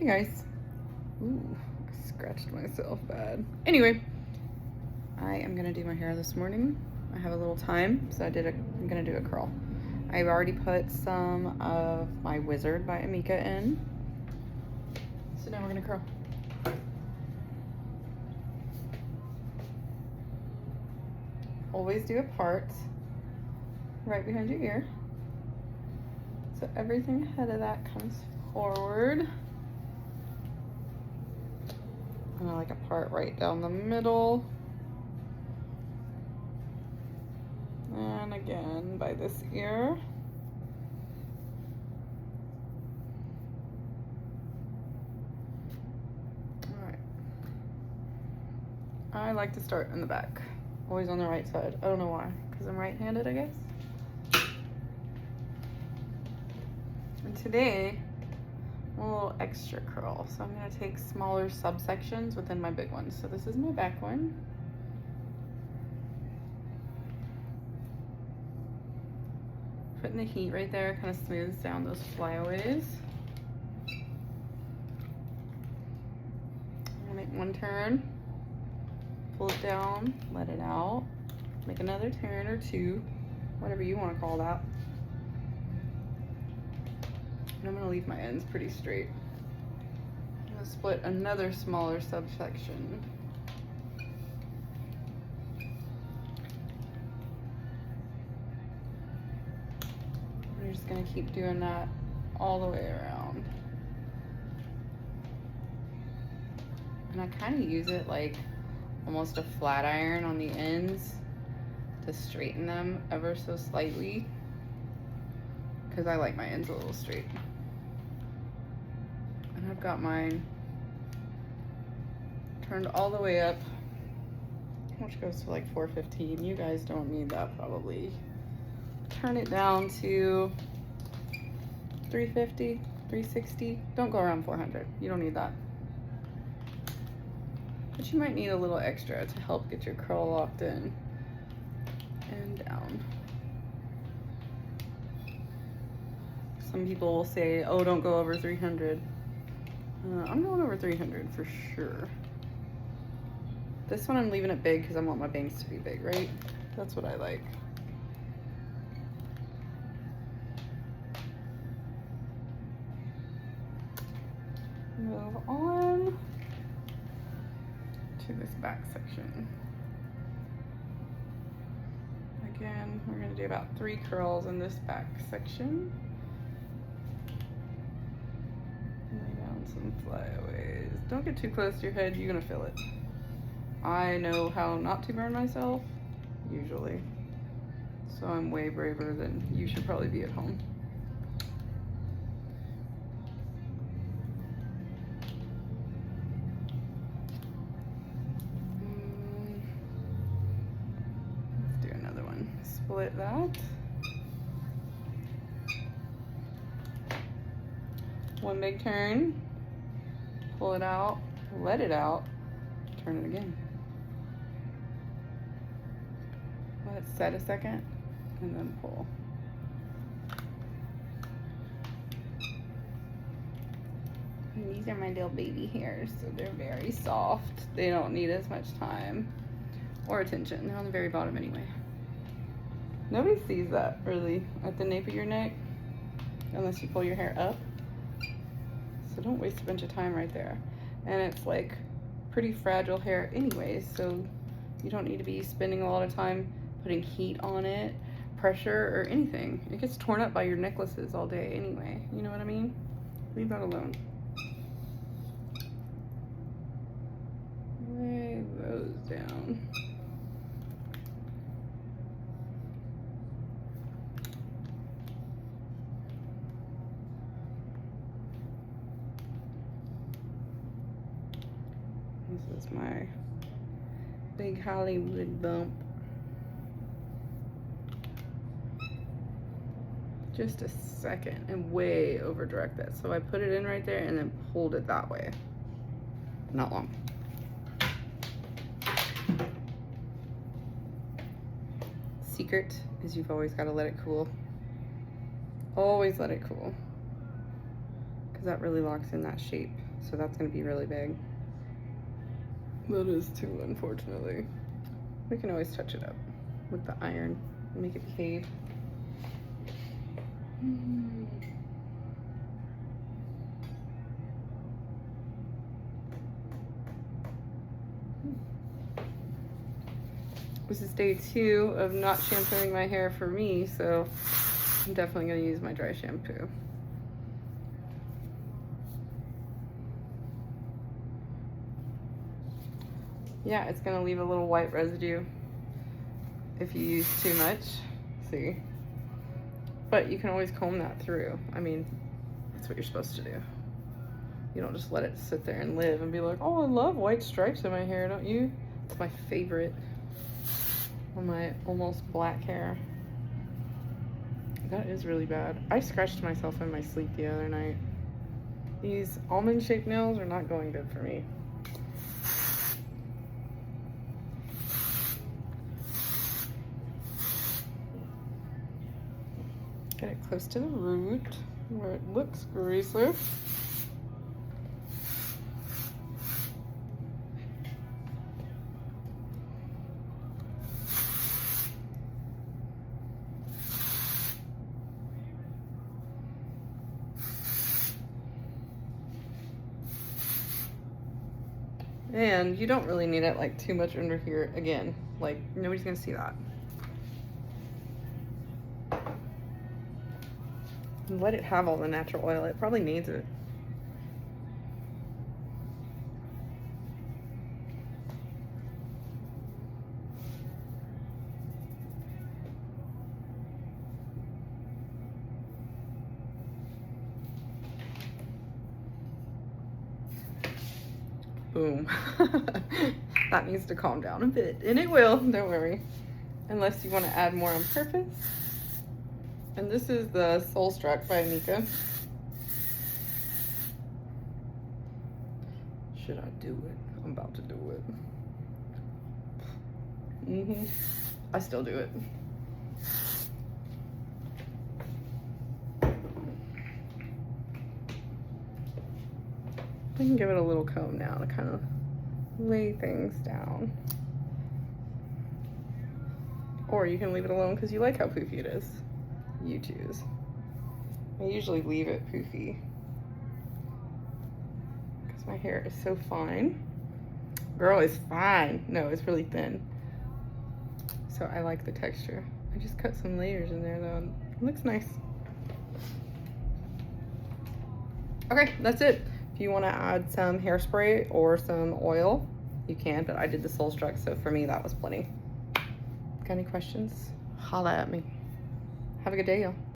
Hey guys. Ooh, I scratched myself bad. Anyway, I am gonna do my hair this morning. I have a little time, so I'm gonna do a curl. I've already put some of my Wizard by Amika in. So now we're gonna curl. Always do a part right behind your ear. So everything ahead of that comes forward. And I like a part right down the middle. And again by this ear. Alright. I like to start in the back. Always on the right side. I don't know why. Because I'm right-handed, I guess. And today, a little extra curl. So I'm going to take smaller subsections within my big one. So this is my back one. Putting the heat right there kind of smooths down those flyaways. I'll make one turn, pull it down, let it out, make another turn or two, whatever you want to call that. And I'm going to leave my ends pretty straight. I'm going to split another smaller subsection. We're just going to keep doing that all the way around. And I kind of use it like almost a flat iron on the ends to straighten them ever so slightly, because I like my ends a little straight. And I've got mine turned all the way up, which goes to like 415. You guys don't need that probably. Turn it down to 350, 360. Don't go around 400. You don't need that. But you might need a little extra to help get your curl locked in and down. Some people will say, oh, don't go over 300. I'm going over 300 for sure. This one I'm leaving it big because I want my bangs to be big, right? That's what I like. Move on to this back section. Again, we're going to do about 3 curls in this back section. Lay down some flyaways. Don't get too close to your head, you're going to feel it. I know how not to burn myself, usually. So I'm way braver than you should probably be at home. Let's do another one. Split that. One big turn. Pull it out. Let it out. Turn it again. Let it set a second and then pull. And these are my little baby hairs, so they're very soft. They don't need as much time or attention. They're on the very bottom anyway. Nobody sees that really at the nape of your neck unless you pull your hair up. So don't waste a bunch of time right there. And it's like pretty fragile hair anyways, so you don't need to be spending a lot of time putting heat on it, pressure, or anything. It gets torn up by your necklaces all day anyway. You know what I mean? Leave that alone. Lay those down. This is my big Hollywood bump. Just a second and way over direct that. So I put it in right there and then pulled it that way. Not long. Secret is you've always got to let it cool. Always let it cool. because that really locks in that shape. So that's going to be really big. That is too, unfortunately. We can always touch it up with the iron and make it behave. This is day 2 of not shampooing my hair for me, so I'm definitely going to use my dry shampoo. Yeah, it's going to leave a little white residue if you use too much. See? But you can always comb that through. I mean, that's what you're supposed to do. You don't just let it sit there and live and be like, oh, I love white stripes in my hair, don't you? It's my favorite on my almost black hair. That is really bad. I scratched myself in my sleep the other night. These almond shaped nails are not going good for me. Get it close to the root where it looks greasy. And you don't really need it like too much under here. Again, like nobody's gonna see that. And let it have all the natural oil. It probably needs it. Boom. That needs to calm down a bit, and it will, don't worry. Unless you want to add more on purpose. And this is the Soul Struck by Amika. Should I do it? I'm about to do it. I still do it. I can give it a little comb now to kind of lay things down. Or you can leave it alone because you like how poofy it is. You choose. I usually leave it poofy because my hair is so fine. Girl, it's fine. No, it's really thin. So I like the texture. I just cut some layers in there though. It looks nice. Okay, that's it. If you want to add some hairspray or some oil, you can, but I did the Soul Struck, so for me that was plenty. Got any questions? Holla at me. Have a good day, y'all.